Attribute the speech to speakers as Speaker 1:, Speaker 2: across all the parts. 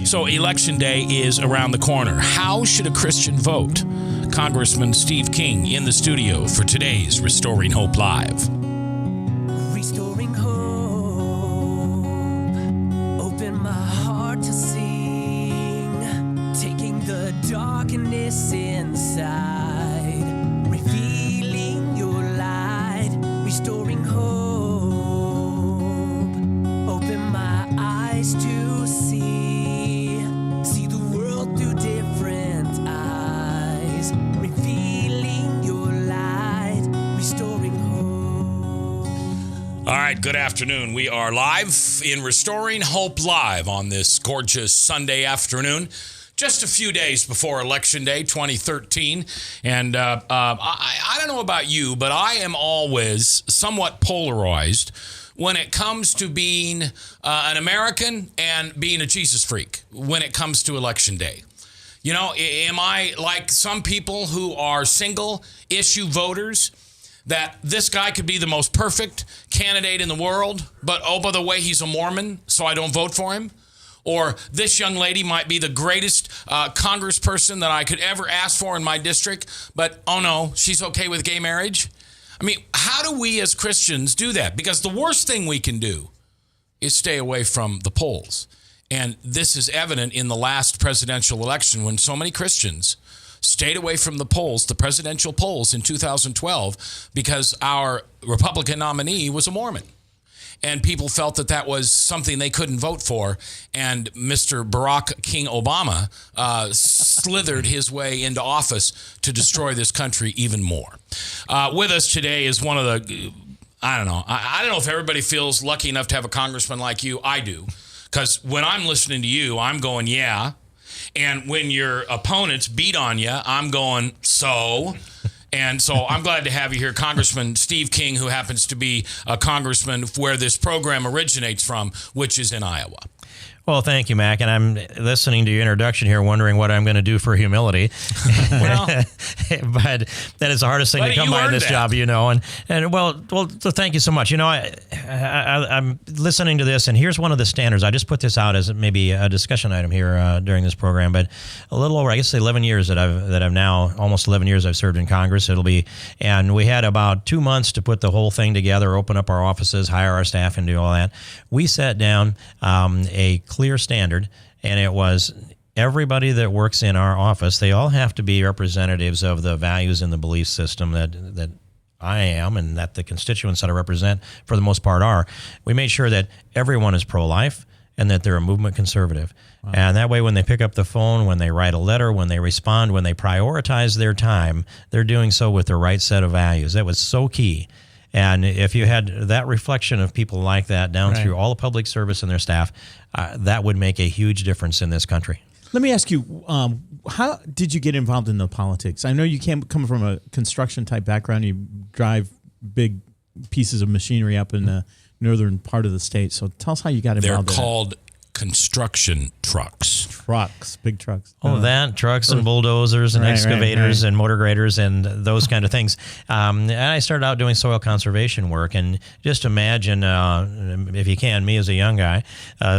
Speaker 1: So Election Day is around the corner. How should a Christian vote? Congressman Steve King in the studio for today's Restoring Hope Live.
Speaker 2: Restoring hope, open my heart to sing, taking the darkness inside, revealing your light, restoring hope, open my eyes to see the world through different eyes, revealing your light, restoring hope.
Speaker 1: All right, good afternoon. We are live in Restoring Hope Live on this gorgeous Sunday afternoon, just a few days before Election Day 2013. And I don't know about you, but I am always somewhat polarized when it comes to being an American and being a Jesus freak when it comes to Election Day. You know, am I like some people who are single issue voters, that this guy could be the most perfect candidate in the world, but oh, by the way, he's a Mormon, so I don't vote for him? Or this young lady might be the greatest congressperson that I could ever ask for in my district, but oh no, she's okay with gay marriage? I mean, how do we as Christians do that? Because the worst thing we can do is stay away from the polls. And this is evident in the last presidential election when so many Christians stayed away from the polls, the presidential polls in 2012, because our Republican nominee was a Mormon. And people felt that that was something they couldn't vote for. And Mr. Barack King Obama slithered his way into office to destroy this country even more. With us today is one of the, I don't know if everybody feels lucky enough to have a congressman like you. I do. Because when I'm listening to you, I'm going, yeah. And when your opponents beat on you, I'm going, so. And so I'm glad to have you here, Congressman Steve King, who happens to be a congressman where this program originates from, which is in Iowa.
Speaker 3: Well, thank you, Mac. And I'm listening to your introduction here, wondering what I'm going to do for humility.
Speaker 1: Well,
Speaker 3: but that is the hardest thing to come by in this job, you know. And well, so thank you so much. You know, I'm listening to this, and here's one of the standards. I just put this out as maybe a discussion item here during this program. But a little over, I guess, 11 years that I've now, almost 11 years I've served in Congress. It'll be, and we had about 2 months to put the whole thing together, open up our offices, hire our staff, and do all that. We sat down a clear standard, and it was everybody that works in our office, they all have to be representatives of the values and the belief system that I am and that the constituents that I represent for the most part are. We made sure that everyone is pro-life and that they're a movement conservative. Wow. And that way when they pick up the phone, when they write a letter, when they respond, when they prioritize their time, they're doing so with the right set of values. That was so key. And if you had that reflection of people like that down through all the public service and their staff, that would make a huge difference in this country.
Speaker 4: Let me ask you, how did you get involved in the politics? I know you come from a construction type background. You drive big pieces of machinery up in the northern part of the state. So tell us how you got involved.
Speaker 1: They're called construction trucks.
Speaker 4: Big trucks.
Speaker 3: Trucks and bulldozers and excavators and motor graders and those kind of things. And I started out doing soil conservation work. And just imagine, if you can, me as a young guy,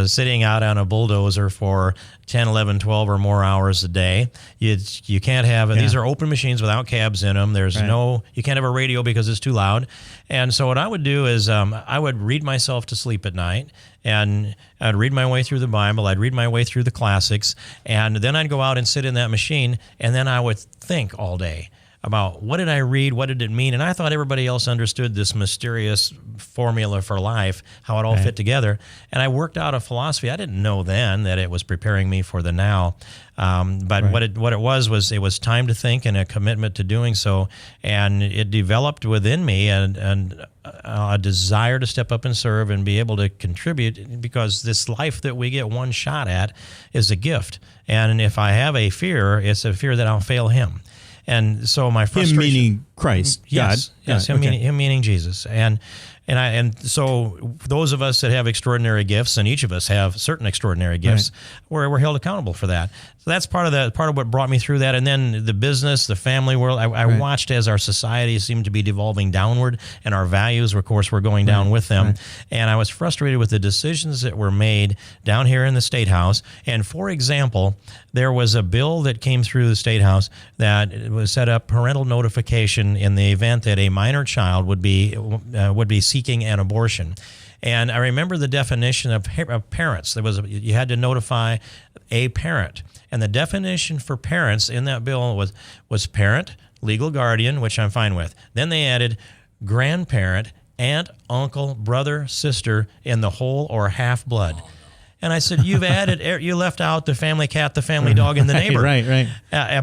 Speaker 3: sitting out on a bulldozer for 10, 11, 12 or more hours a day. You can't have, these are open machines without cabs in them. There's you can't have a radio because it's too loud. And so what I would do is I would read myself to sleep at night, and I'd read my way through the Bible. I'd read my way through the classics, and then I'd go out and sit in that machine, and then I would think all day about what did I read, what did it mean, and I thought everybody else understood this mysterious formula for life, how it all fit together, and I worked out a philosophy. I didn't know then that it was preparing me for the now, but what it was time to think and a commitment to doing so, and it developed within me and a desire to step up and serve and be able to contribute, because this life that we get one shot at is a gift, and if I have a fear, it's a fear that I'll fail Him. And so my frustration,
Speaker 4: Him meaning Christ,
Speaker 3: yes,
Speaker 4: God.
Speaker 3: Yes, him meaning Jesus, and so those of us that have extraordinary gifts, and each of us have certain extraordinary gifts, we're held accountable for that. So that's part of what brought me through that. And then the business, the family world, I watched as our society seemed to be devolving downward, and our values, of course, were going down with them. And I was frustrated with the decisions that were made down here in the State House. And for example, there was a bill that came through the State House that was set up parental notification in the event that a minor child would be seeking an abortion. And I remember the definition of parents. You had to notify a parent, and the definition for parents in that bill was parent, legal guardian, which I'm fine with. Then they added grandparent, aunt, uncle, brother, sister in the whole or half blood. And I said, you left out the family cat, the family dog, and the neighbor.
Speaker 4: Right.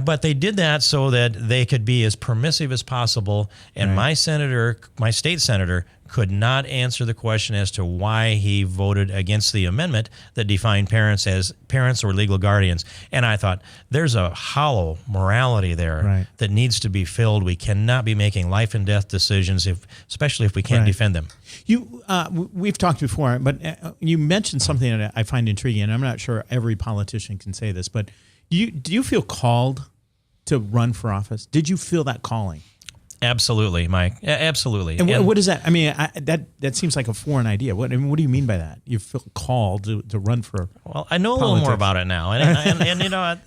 Speaker 3: But they did that so that they could be as permissive as possible. And my state senator, could not answer the question as to why he voted against the amendment that defined parents as parents or legal guardians. And I thought, there's a hollow morality there that needs to be filled. We cannot be making life and death decisions, especially if we can't defend them.
Speaker 4: We've talked before, but you mentioned something that I find intriguing, and I'm not sure every politician can say this, but do you feel called to run for office? Did you feel that calling?
Speaker 3: Absolutely, Mike. Absolutely.
Speaker 4: And what is that? I mean, that seems like a foreign idea. What do you mean by that? You feel called to run for?
Speaker 3: Well, I know a little more about it now, and you know,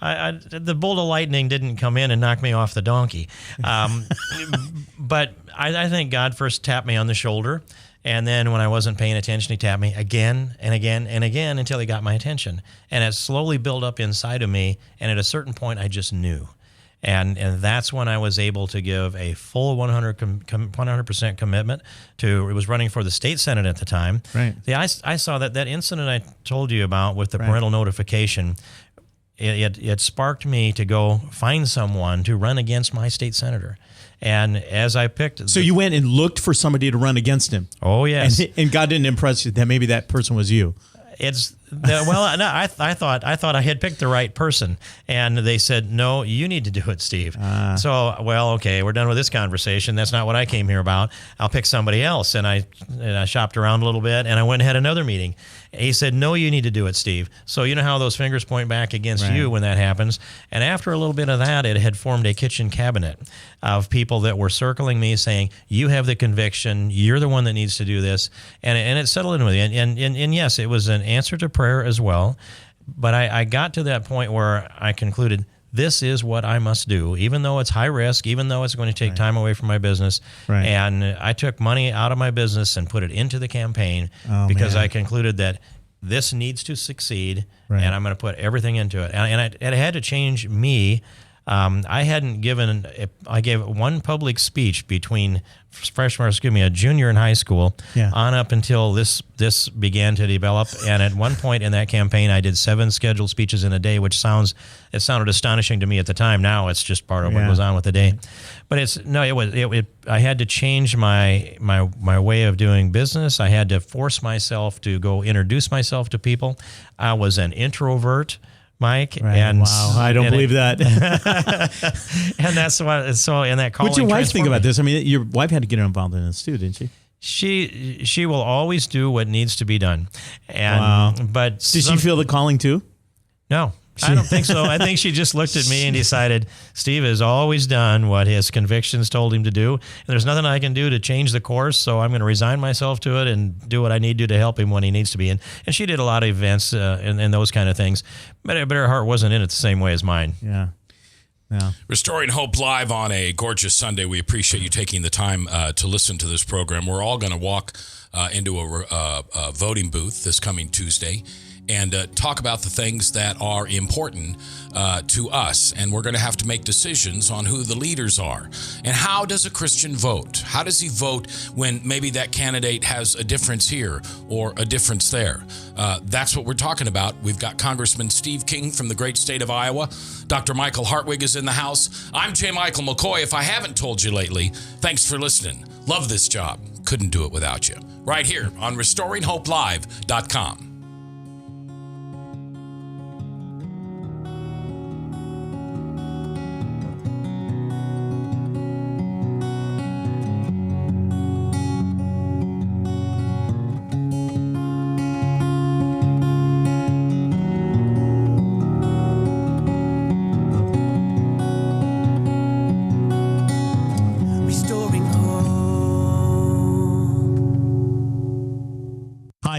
Speaker 3: the bolt of lightning didn't come in and knock me off the donkey, but I think God first tapped me on the shoulder, and then when I wasn't paying attention, He tapped me again and again and again until He got my attention, and it slowly built up inside of me. And at a certain point, I just knew. And that's when I was able to give a full 100% commitment to. It was running for the state senate at the time.
Speaker 4: Right.
Speaker 3: See, I saw that incident I told you about with the parental notification. It sparked me to go find someone to run against my state senator. And as I picked,
Speaker 4: so you went and looked for somebody to run against him.
Speaker 3: Oh yes.
Speaker 4: And God didn't impress you that maybe that person was you.
Speaker 3: I thought I had picked the right person, and they said, no, you need to do it, Steve. So, okay, we're done with this conversation. That's not what I came here about. I'll pick somebody else. And I shopped around a little bit, and I went and had another meeting. He said, no, you need to do it, Steve. So you know how those fingers point back against you when that happens. And after a little bit of that, it had formed a kitchen cabinet of people that were circling me saying, you have the conviction, you're the one that needs to do this. And it settled in with you. And yes, it was an answer to prayer as well. But I got to that point where I concluded, this is what I must do, even though it's high risk, even though it's going to take time away from my business. Right. And I took money out of my business and put it into the campaign because I concluded that this needs to succeed, and I'm going to put everything into it. And it had to change me. I gave one public speech between a junior in high school on up until this began to develop. And at one point in that campaign, I did 7 scheduled speeches in a day, which sounded astonishing to me at the time. Now it's just part of what goes on with the day. But I had to change my way of doing business. I had to force myself to go introduce myself to people. I was an introvert, Mike, and
Speaker 4: wow, I don't believe that.
Speaker 3: And that's why. So in that calling,
Speaker 4: what's your wife think about this? I mean, your wife had to get involved in this too, didn't she?
Speaker 3: She will always do what needs to be done. And but
Speaker 4: did she feel the calling too?
Speaker 3: No. I don't think so. I think she just looked at me and decided Steve has always done what his convictions told him to do. And there's nothing I can do to change the course, so I'm going to resign myself to it and do what I need to do to help him when he needs to be in. And she did a lot of events and those kind of things. But her heart wasn't in it the same way as mine.
Speaker 4: Yeah.
Speaker 1: Restoring Hope Live on a gorgeous Sunday. We appreciate you taking the time to listen to this program. We're all going to walk into a voting booth this coming Tuesday and talk about the things that are important to us. And we're going to have to make decisions on who the leaders are. And how does a Christian vote? How does he vote when maybe that candidate has a difference here or a difference there? That's what we're talking about. We've got Congressman Steve King from the great state of Iowa. Dr. Michael Hartwig is in the house. I'm J. Michael McCoy. If I haven't told you lately, thanks for listening. Love this job. Couldn't do it without you. Right here on RestoringHopeLive.com.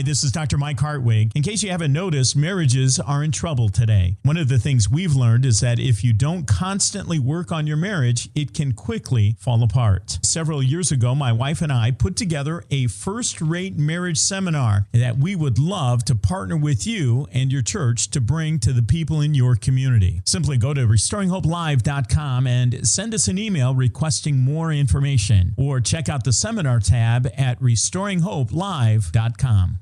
Speaker 4: Hi, this is Dr. Mike Hartwig. In case you haven't noticed, marriages are in trouble today. One of the things we've learned is that if you don't constantly work on your marriage, it can quickly fall apart. Several years ago, my wife and I put together a first-rate marriage seminar that we would love to partner with you and your church to bring to the people in your community. Simply go to restoringhopelive.com and send us an email requesting more information, or check out the seminar tab at restoringhopelive.com.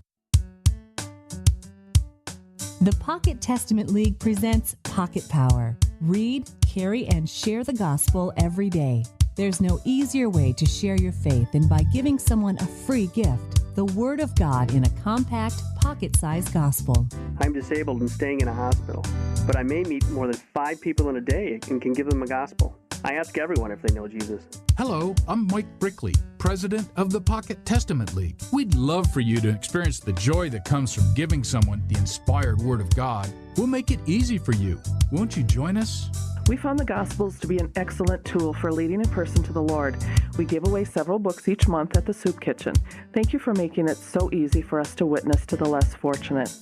Speaker 5: The Pocket Testament League presents Pocket Power. Read, carry, and share the gospel every day. There's no easier way to share your faith than by giving someone a free gift, the Word of God in a compact, pocket-sized gospel.
Speaker 6: I'm disabled and staying in a hospital, but I may meet more than 5 people in a day and can give them a gospel. I ask everyone if they know Jesus.
Speaker 7: Hello, I'm Mike Brickley, president of the Pocket Testament League. We'd love for you to experience the joy that comes from giving someone the inspired Word of God. We'll make it easy for you. Won't you join us?
Speaker 8: We found the Gospels to be an excellent tool for leading a person to the Lord. We give away several books each month at the Soup Kitchen. Thank you for making it so easy for us to witness to the less fortunate.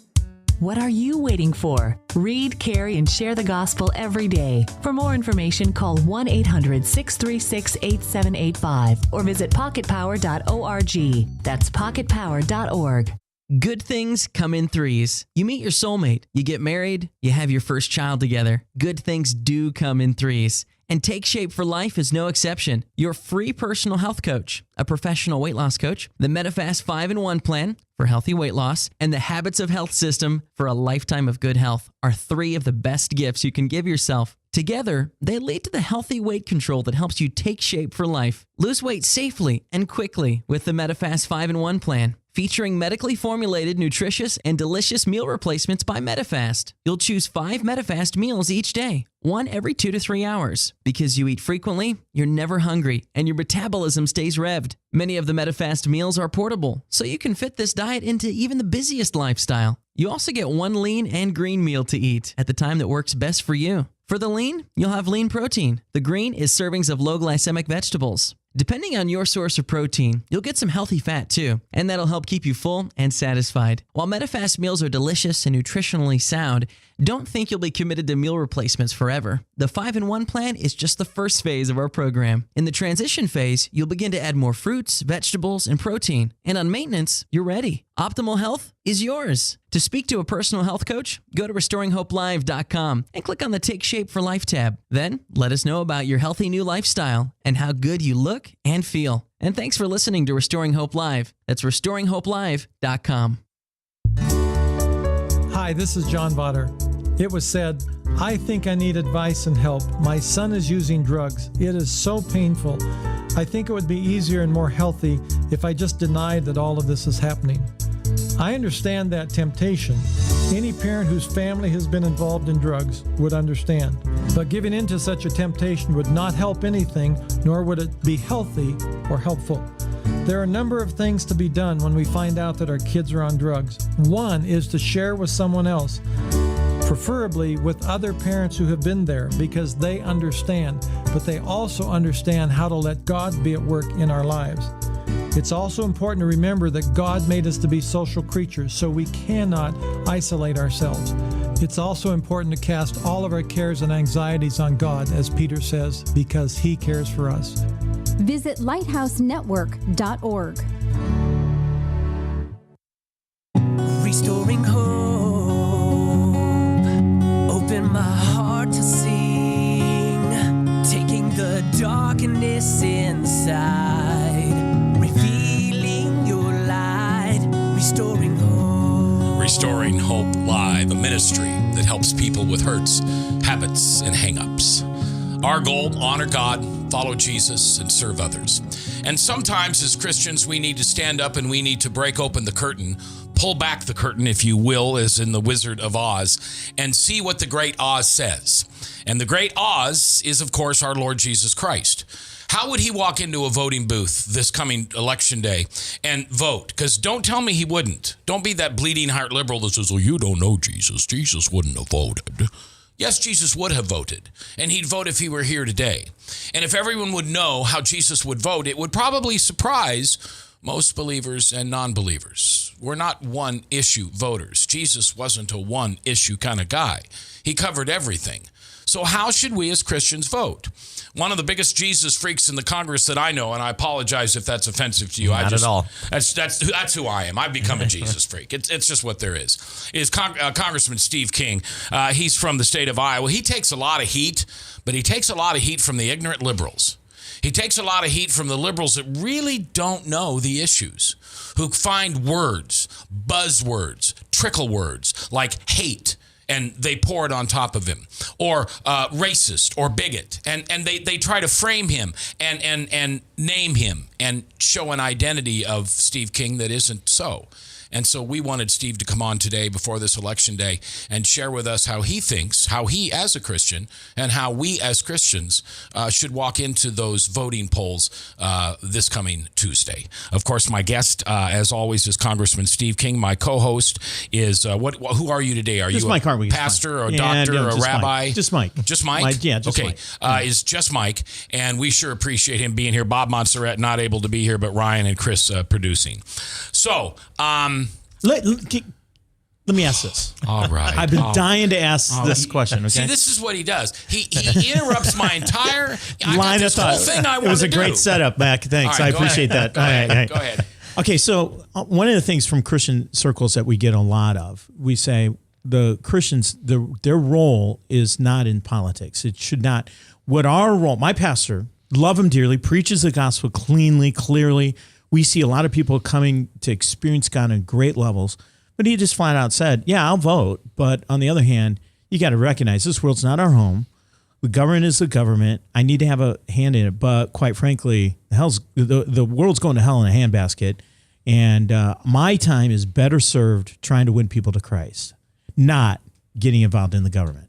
Speaker 5: What are you waiting for? Read, carry, and share the gospel every day. For more information, call 1-800-636-8785 or visit pocketpower.org. That's pocketpower.org.
Speaker 9: Good things come in threes. You meet your soulmate, you get married, you have your first child together. Good things do come in threes. And Take Shape for Life is no exception. Your free personal health coach, a professional weight loss coach, the Medifast 5-in-1 plan for healthy weight loss, and the Habits of Health system for a lifetime of good health are 3 of the best gifts you can give yourself. Together, they lead to the healthy weight control that helps you take shape for life. Lose weight safely and quickly with the Medifast 5-in-1 plan, featuring medically formulated, nutritious, and delicious meal replacements by Medifast. You'll choose 5 Medifast meals each day, 1 every 2 to 3 hours. Because you eat frequently, you're never hungry, and your metabolism stays revved. Many of the Medifast meals are portable, so you can fit this diet into even the busiest lifestyle. You also get 1 lean and green meal to eat at the time that works best for you. For the lean, you'll have lean protein. The green is servings of low glycemic vegetables. Depending on your source of protein, you'll get some healthy fat too, and that'll help keep you full and satisfied. While Medifast meals are delicious and nutritionally sound, don't think you'll be committed to meal replacements forever. The 5-in-1 plan is just the first phase of our program. In the transition phase, you'll begin to add more fruits, vegetables, and protein. And on maintenance, you're ready. Optimal health is yours. To speak to a personal health coach, go to restoringhopelive.com and click on the Take Shape for Life tab. Then let us know about your healthy new lifestyle and how good you look and feel. And thanks for listening to Restoring Hope Live. That's restoringhopelive.com.
Speaker 10: Hi, this is John Botter. It was said, "I think I need advice and help. My son is using drugs. It is so painful. I think it would be easier and more healthy if I just denied that all of this is happening." I understand that temptation. Any parent whose family has been involved in drugs would understand. But giving in to such a temptation would not help anything, nor would it be healthy or helpful. There are a number of things to be done when we find out that our kids are on drugs. One is to share with someone else, preferably with other parents who have been there, because they understand, but they also understand how to let God be at work in our lives. It's also important to remember that God made us to be social creatures, so we cannot isolate ourselves. It's also important to cast all of our cares and anxieties on God, as Peter says, because He cares for us.
Speaker 11: Visit lighthousenetwork.org.
Speaker 2: Restoring hope, open my heart to sing, taking the darkness inside, revealing your light, restoring hope.
Speaker 1: Restoring Hope Live, a ministry that helps people with hurts, habits, and hang-ups. Our goal, honor God, follow Jesus, and serve others. And sometimes as Christians, we need to stand up and we need to break open the curtain, pull back the curtain, if you will, as in the Wizard of Oz, and see what the great Oz says. And the great Oz is, of course, our Lord Jesus Christ. How would he walk into a voting booth this coming election day and vote? Because don't tell me he wouldn't. Don't be that bleeding heart liberal that says, well, you don't know Jesus. Jesus wouldn't have voted. Yes, Jesus would have voted, and he'd vote if he were here today. And if everyone would know how Jesus would vote, it would probably surprise most believers and non-believers. We're not one issue voters. Jesus wasn't a one issue kind of guy. He covered everything. So how should we as Christians vote? One of the biggest Jesus freaks in the Congress that I know, and I apologize if that's offensive to you.
Speaker 3: Not at all.
Speaker 1: That's who I am. I've become a Jesus freak. It's just what there is. Congressman Steve King. He's from the state of Iowa. He takes a lot of heat, but he takes a lot of heat from the ignorant liberals. He takes a lot of heat from the liberals that really don't know the issues, who find words, buzzwords, trickle words like hate, and they pour it on top of him, or racist or bigot, and they try to frame him and name him and show an identity of Steve King that isn't so. And so we wanted Steve to come on today before this election day and share with us how he thinks, how he as a Christian, and how we as Christians should walk into those voting polls this coming Tuesday. Of course, my guest, as always, is Congressman Steve King. My co-host is, who are you today? Are you a pastor or a doctor or a rabbi?
Speaker 4: Mike. Just Mike.
Speaker 1: Just Mike?
Speaker 4: Just
Speaker 1: Mike. Is just Mike, and we sure appreciate him being here. Bob Montserrat not able to be here, but Ryan and Chris producing. So,
Speaker 4: let me ask this.
Speaker 1: All right.
Speaker 4: I've been dying to ask this question. Okay.
Speaker 1: See, this is what he does. He interrupts my entire
Speaker 4: line of thought. It was a great setup, Mac. Thanks.
Speaker 1: Right,
Speaker 4: I appreciate that.
Speaker 1: Go ahead.
Speaker 4: Okay, so one of the things from Christian circles that we get a lot of, we say the Christians, their role is not in politics. It should not. What our role, my pastor, love him dearly, preaches the gospel cleanly, clearly. We see a lot of people coming to experience God on great levels, but he just flat out said, yeah, I'll vote. But on the other hand, you got to recognize this world's not our home. The government is the government. I need to have a hand in it. But quite frankly, the world's going to hell in a handbasket. And my time is better served trying to win people to Christ, not getting involved in the government.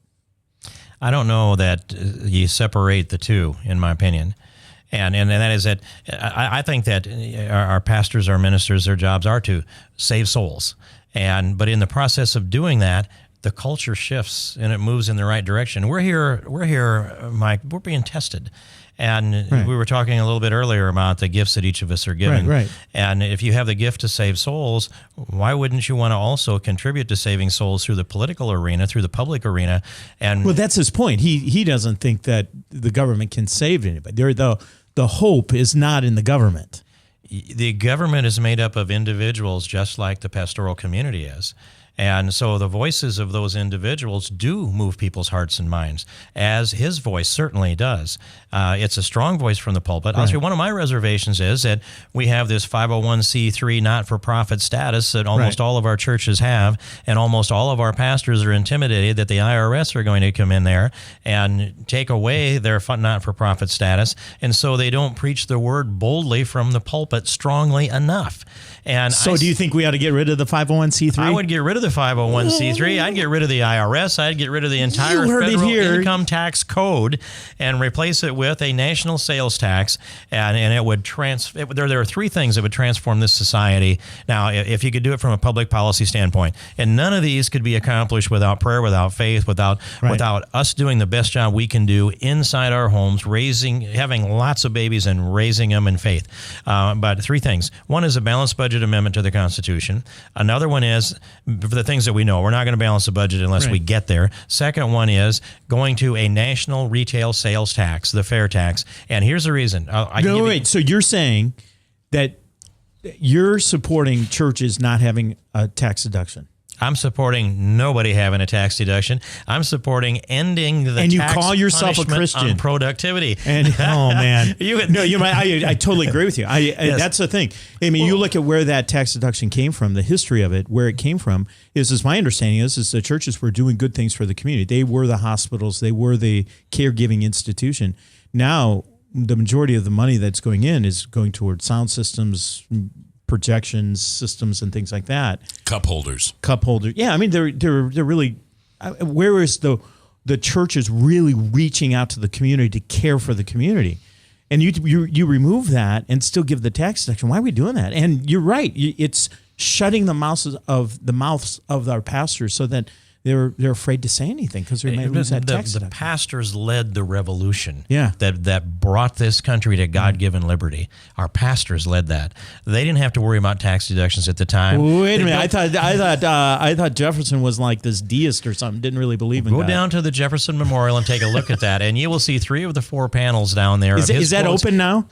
Speaker 3: I don't know that you separate the two, in my opinion. And that is that I think that our pastors, our ministers, their jobs are to save souls. But in the process of doing that, the culture shifts and it moves in the right direction. We're here, Mike, we're being tested. And we were talking a little bit earlier about the gifts that each of us are given.
Speaker 4: Right.
Speaker 3: And if you have the gift to save souls, why wouldn't you want to also contribute to saving souls through the political arena, through the public arena? And
Speaker 4: well, that's his point. He doesn't think that the government can save anybody. The hope is not in the government.
Speaker 3: The government is made up of individuals just like the pastoral community is. And so the voices of those individuals do move people's hearts and minds, as his voice certainly does. It's a strong voice from the pulpit. Right. Honestly, one of my reservations is that we have this 501c3 not-for-profit status that almost all of our churches have, and almost all of our pastors are intimidated that the IRS are going to come in there and take away their not-for-profit status, and so they don't preach the word boldly from the pulpit strongly enough. And
Speaker 4: so do you think we ought to get rid of the 501c3?
Speaker 3: I would get rid of the 501c3. I'd get rid of the IRS. I'd get rid of the entire federal income tax code and replace it with a national sales tax. And it would there are three things that would transform this society. Now, if you could do it from a public policy standpoint, and none of these could be accomplished without prayer, without faith, without us doing the best job we can do inside our homes, having lots of babies and raising them in faith. But three things. One is a balanced budget amendment to the Constitution. Another one is, for the things that we know, we're not going to balance the budget unless we get there. Second one is going to a national retail sales tax, the fair tax. And here's the reason.
Speaker 4: So you're saying that you're supporting churches not having a tax deduction?
Speaker 3: I'm supporting nobody having a tax deduction. I'm supporting ending the
Speaker 4: and you tax call yourself a Christian
Speaker 3: on productivity.
Speaker 4: And oh man, I totally agree with you. Yes. That's the thing. I mean, you look at where that tax deduction came from, the history of it, where it came from. Is my understanding is the churches were doing good things for the community. They were the hospitals. They were the caregiving institution. Now, the majority of the money that's going in is going towards sound systems, projections, systems, and things like that.
Speaker 1: Cup holders.
Speaker 4: Yeah, I mean, they're really. Where is the church is really reaching out to the community to care for the community, and you remove that and still give the tax deduction. Why are we doing that? And you're right. It's shutting the mouths of our pastors so that they're afraid to say anything because they might lose that tax
Speaker 3: The
Speaker 4: deduction.
Speaker 3: pastors led the revolution.
Speaker 4: Yeah.
Speaker 3: That brought this country to God-given liberty. Our pastors led that. They didn't have to worry about tax deductions at the time.
Speaker 4: Wait a minute! I thought Jefferson was like this deist or something. Didn't really believe in
Speaker 3: Go
Speaker 4: God.
Speaker 3: down to the Jefferson Memorial and take a look at that, and you will see 3 of the 4 panels down there.
Speaker 4: Is that
Speaker 3: quotes.
Speaker 4: open now?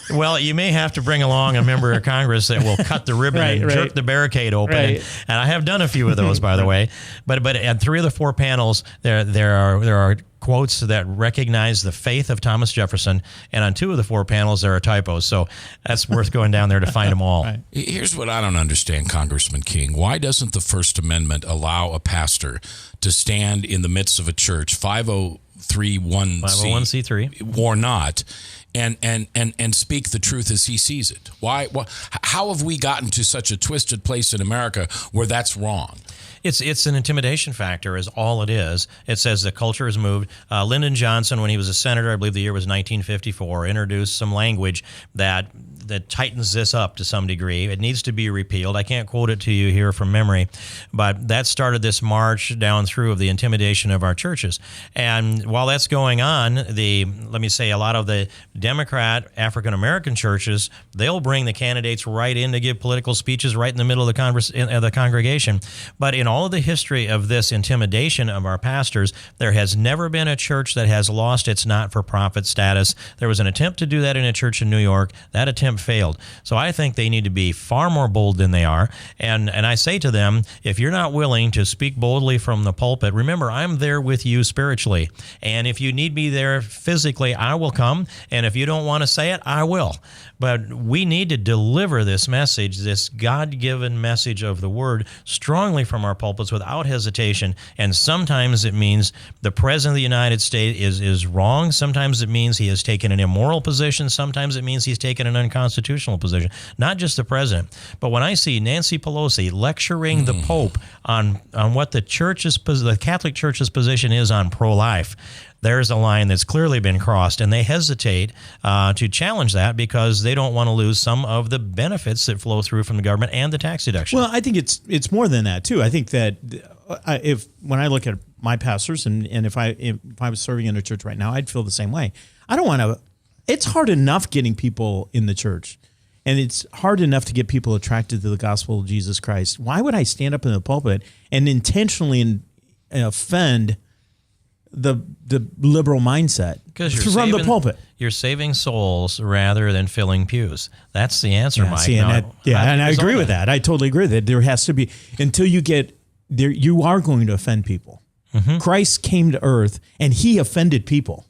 Speaker 3: Well, you may have to bring along a member of Congress that will cut the ribbon and jerk the barricade open.
Speaker 4: Right.
Speaker 3: And I have done a few of those, by the way. But at 3 of the 4 panels, there are quotes that recognize the faith of Thomas Jefferson, and on 2 of the 4 panels there are typos. So that's worth going down there to find them all.
Speaker 4: Right.
Speaker 1: Here's what I don't understand, Congressman King. Why doesn't the First Amendment allow a pastor to stand in the midst of a church, 501c3 or not, and speak the truth as he sees it? Why? How have we gotten to such a twisted place in America where that's wrong?
Speaker 3: It's an intimidation factor is all it is. It says the culture has moved. Lyndon Johnson, when he was a senator, I believe the year was 1954, introduced some language that tightens this up to some degree. It needs to be repealed. I can't quote it to you here from memory, but that started this march down through of the intimidation of our churches. And while that's going on, let me say a lot of the Democrat African-American churches, they'll bring the candidates right in to give political speeches right in the middle of the congregation. But in all of the history of this intimidation of our pastors, there has never been a church that has lost its not-for-profit status. There was an attempt to do that in a church in New York. That attempt failed. So I think they need to be far more bold than they are. And I say to them, if you're not willing to speak boldly from the pulpit, remember, I'm there with you spiritually. And if you need me there physically, I will come. And if you don't want to say it, I will. But we need to deliver this message, this God-given message of the Word, strongly from our pulpits without hesitation. And sometimes it means the President of the United States is wrong. Sometimes it means he has taken an immoral position. Sometimes it means he's taken an unconstitutional position. Not just the President. But when I see Nancy Pelosi lecturing the Pope on what the Catholic Church's position is on pro-life, there's a line that's clearly been crossed, and they hesitate to challenge that because they don't want to lose some of the benefits that flow through from the government and the tax deduction.
Speaker 4: Well, I think it's more than that too. I think that when I look at my pastors and if I was serving in a church right now, I'd feel the same way. I don't want to. It's hard enough getting people in the church, and it's hard enough to get people attracted to the gospel of Jesus Christ. Why would I stand up in the pulpit and intentionally offend the liberal mindset from the pulpit?
Speaker 3: You're saving souls rather than filling pews. That's the answer, Mike.
Speaker 4: And I agree with that. I totally agree with that. There has to be, until you get there, you are going to offend people. Mm-hmm. Christ came to earth and he offended people.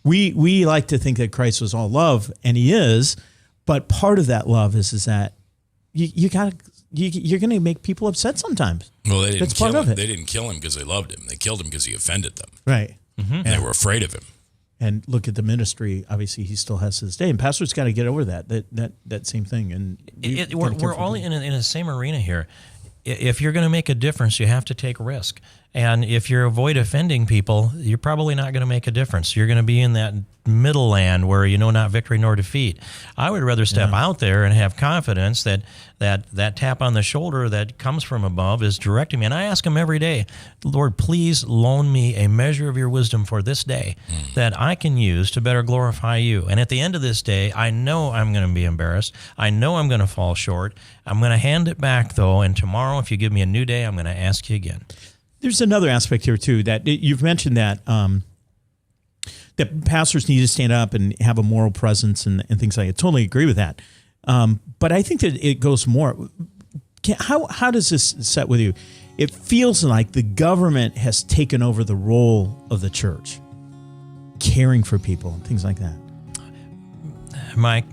Speaker 4: We like to think that Christ was all love, and he is, but part of that love is that you're going to make people upset sometimes.
Speaker 1: Well, they didn't kill him. They didn't kill him because they loved him. They killed him because he offended them.
Speaker 4: Right.
Speaker 1: Mm-hmm. And they were afraid of him.
Speaker 4: And look at the ministry. Obviously, he still has to this day. And pastors got to get over that same thing. And
Speaker 3: we're all in the same arena here. If you're going to make a difference, you have to take risk. And if you avoid offending people, you're probably not going to make a difference. You're going to be in that middle land where you know not victory nor defeat. I would rather step out there and have confidence that tap on the shoulder that comes from above is directing me. And I ask him every day, Lord, please loan me a measure of your wisdom for this day that I can use to better glorify you. And at the end of this day, I know I'm going to be embarrassed. I know I'm going to fall short. I'm going to hand it back, though, and tomorrow, if you give me a new day, I'm going to ask you again.
Speaker 4: There's another aspect here, too, that you've mentioned that that pastors need to stand up and have a moral presence and things like that. I totally agree with that. But I think that it goes more. How does this set with you? It feels like the government has taken over the role of the church, caring for people and things like that.
Speaker 3: Mike,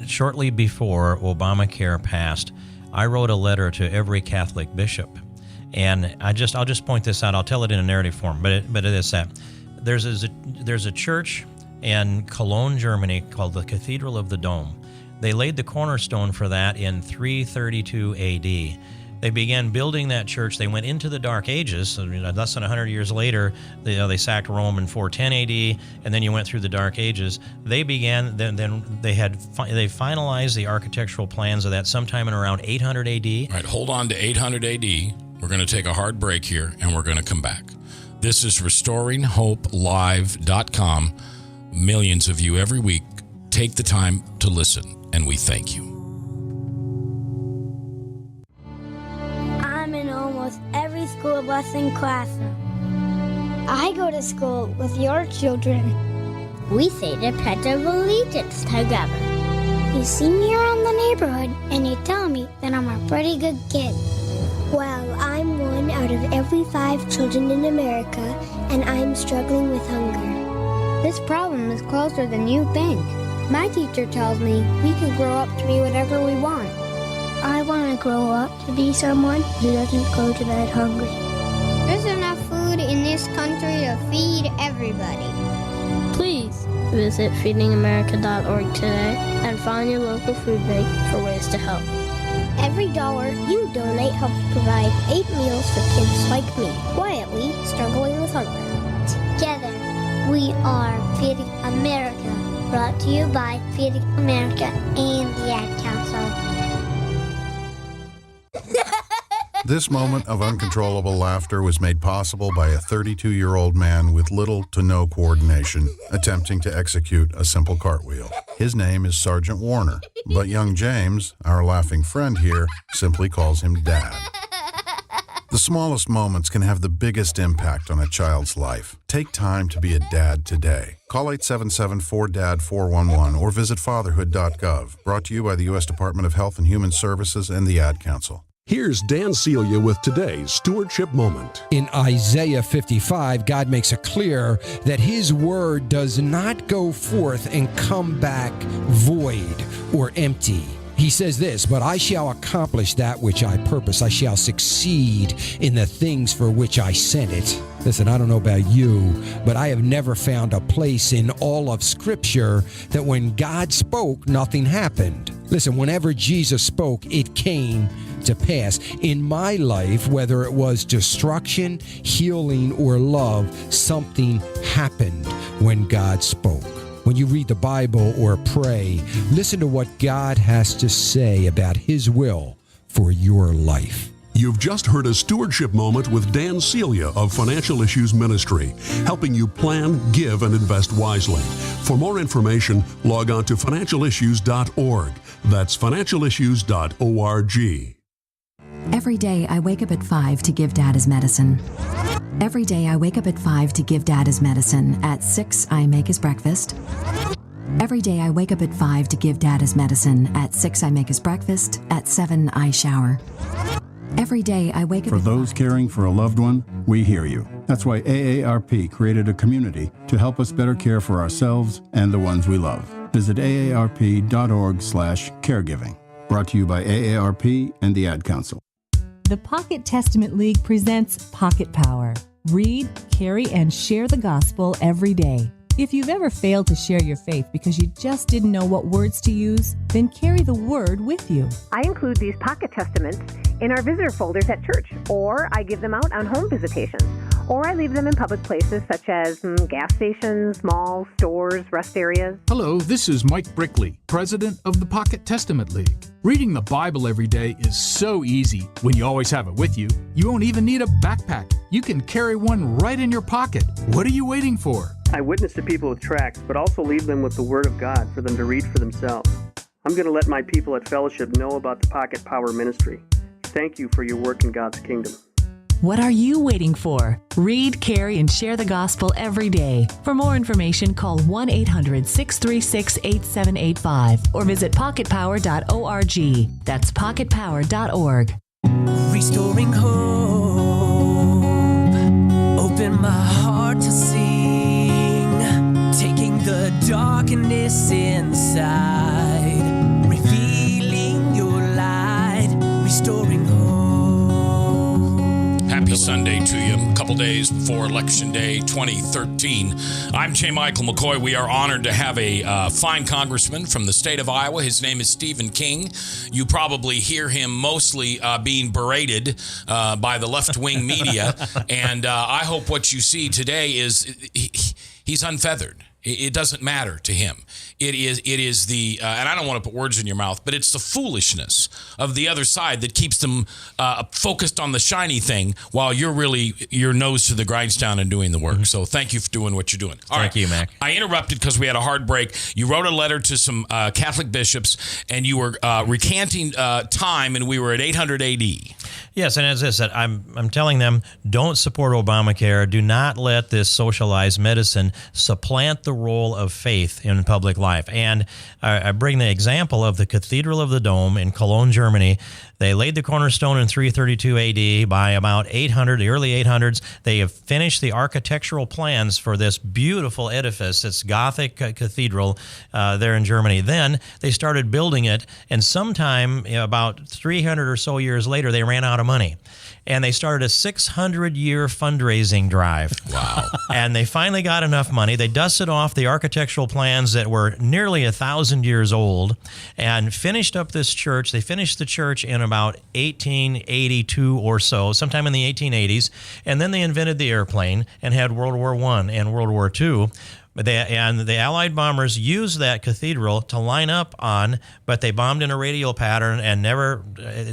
Speaker 3: shortly before Obamacare passed, I wrote a letter to every Catholic bishop. And I'll just point this out. I'll tell it in a narrative form, but it is that there's a church in Cologne, Germany called the Cathedral of the Dome. They laid the cornerstone for that in 332 A.D. They began building that church. They went into the Dark Ages. Less than 100 years later, they sacked Rome in 410 A.D., and then you went through the Dark Ages. They began. Then they finalized the architectural plans of that sometime in around 800 A.D.
Speaker 1: All right, hold on to 800 A.D. We're going to take a hard break here, and we're going to come back. This is RestoringHopeLive.com. Millions of you every week take the time to listen, and we thank you.
Speaker 12: I'm in almost every school bus and classroom. I go to school with your children. We say the Pledge of Allegiance together. You see me around the neighborhood, and you tell me that I'm a pretty good kid. Well, I'm one out of every 5 children in America, and I'm struggling with hunger. This problem is closer than you think. My teacher tells me we can grow up to be whatever we want. I want to grow up to be someone who doesn't go to bed hungry. There's enough food in this country to feed everybody. Please visit feedingamerica.org today and find your local food bank for ways to help. Every dollar you donate helps provide 8 meals for kids like me, quietly struggling with hunger. Together, we are Feeding America, brought to you by Feeding America and the Ad Council.
Speaker 13: This moment of uncontrollable laughter was made possible by a 32-year-old man with little to no coordination attempting to execute a simple cartwheel. His name is Sergeant Warner, but young James, our laughing friend here, simply calls him Dad. The smallest moments can have the biggest impact on a child's life. Take time to be a dad today. Call 877-4DAD-411 or visit fatherhood.gov. Brought to you by the U.S. Department of Health and Human Services and the Ad Council.
Speaker 14: Here's Dan Celia with today's Stewardship Moment.
Speaker 15: In Isaiah 55, God makes it clear that His word does not go forth and come back void or empty. He says this, but I shall accomplish that which I purpose. I shall succeed in the things for which I sent it. Listen, I don't know about you, but I have never found a place in all of Scripture that when God spoke, nothing happened. Listen, whenever Jesus spoke, it came to pass. In my life, whether it was destruction, healing, or love, something happened when God spoke. When you read the Bible or pray, listen to what God has to say about His will for your life.
Speaker 14: You've just heard a Stewardship Moment with Dan Celia of Financial Issues Ministry, helping you plan, give, and invest wisely. For more information, log on to financialissues.org. That's financialissues.org.
Speaker 16: Every day I wake up at 5 to give Dad his medicine. Every day I wake up at 5 to give Dad his medicine. At 6 I make his breakfast. Every day I wake up at 5 to give Dad his medicine. At 6 I make his breakfast. At 7 I shower. Every day I wake up
Speaker 17: For those caring for a loved one, we hear you. That's why AARP created a community to help us better care for ourselves and the ones we love. Visit aarp.org/caregiving. Brought to you by AARP and the Ad Council.
Speaker 5: The Pocket Testament League presents Pocket Power. Read, carry, and share the gospel every day. If you've ever failed to share your faith because you just didn't know what words to use, then carry the word with you.
Speaker 18: I include these pocket testaments in our visitor folders at church, or I give them out on home visitations, or I leave them in public places such as gas stations, malls, stores, rest areas.
Speaker 7: Hello, this is Mike Brickley, president of the Pocket Testament League. Reading the Bible every day is so easy when you always have it with you. You won't even need a backpack. You can carry one right in your pocket. What are you waiting for?
Speaker 6: I witness to people with tracts, but also leave them with the Word of God for them to read for themselves. I'm going to let my people at Fellowship know about the Pocket Power Ministry. Thank you for your work in God's kingdom.
Speaker 5: What are you waiting for? Read, carry, and share the gospel every day. For more information, call 1-800-636-8785 or visit pocketpower.org. That's pocketpower.org.
Speaker 2: Restoring hope, open my heart to sing, taking the darkness inside, revealing your light, restoring hope.
Speaker 1: Happy Sunday to you. A couple days before Election Day 2013. I'm J. Michael McCoy. We are honored to have a fine congressman from the state of Iowa. His name is Stephen King. You probably hear him mostly being berated by the left-wing media. And I hope what you see today is he's unfeathered. It doesn't matter to him. It is the, and I don't want to put words in your mouth, but it's the foolishness of the other side that keeps them focused on the shiny thing while you're really your nose to the grindstone and doing the work. So thank you for doing what you're doing.
Speaker 3: Thank you, Mac.
Speaker 1: I interrupted because we had a hard break. You wrote a letter to some Catholic bishops, and you were recanting time, and we were at 800 AD.
Speaker 3: Yes, and as I said, I'm telling them, don't support Obamacare. Do not let this socialized medicine supplant the role of faith in public life. And I bring the example of the Cathedral of the Dome in Cologne, Germany. They laid the cornerstone in 332 AD. By about 800, the early 800s, they have finished the architectural plans for this beautiful edifice, this Gothic cathedral there in Germany. Then they started building it, and sometime about 300 or so years later, they ran out of money. And they started a 600-year fundraising drive.
Speaker 1: Wow.
Speaker 3: And they finally got enough money. They dusted off the architectural plans that were nearly 1,000 years old and finished up this church. They finished the church in about 1882 or so, sometime in the 1880s. And then they invented the airplane and had World War I and World War II. But the Allied bombers used that cathedral to line up on, but they bombed in a radial pattern and never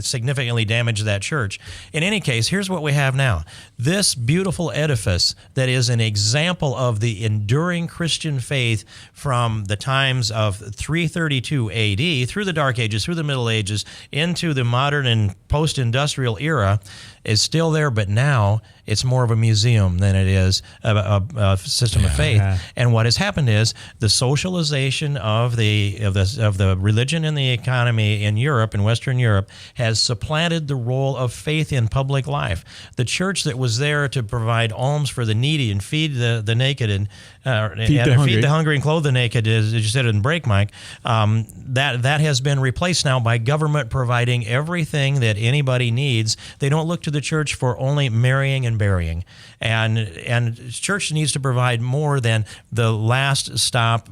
Speaker 3: significantly damaged that church. In any case, here's what we have now. This beautiful edifice that is an example of the enduring Christian faith from the times of 332 AD, through the Dark Ages, through the Middle Ages, into the modern and post-industrial era, is still there, but now it's more of a museum than it is a system of faith. Yeah. And what has happened is the socialization of the religion and the economy in Europe, in Western Europe, has supplanted the role of faith in public life. The church that was there to provide alms for the needy and feed the naked and feed the hungry and clothe the naked, as you said in break, Mike, that has been replaced now by government providing everything that anybody needs. They don't look to the church for only marrying and burying. And church needs to provide more than the last stop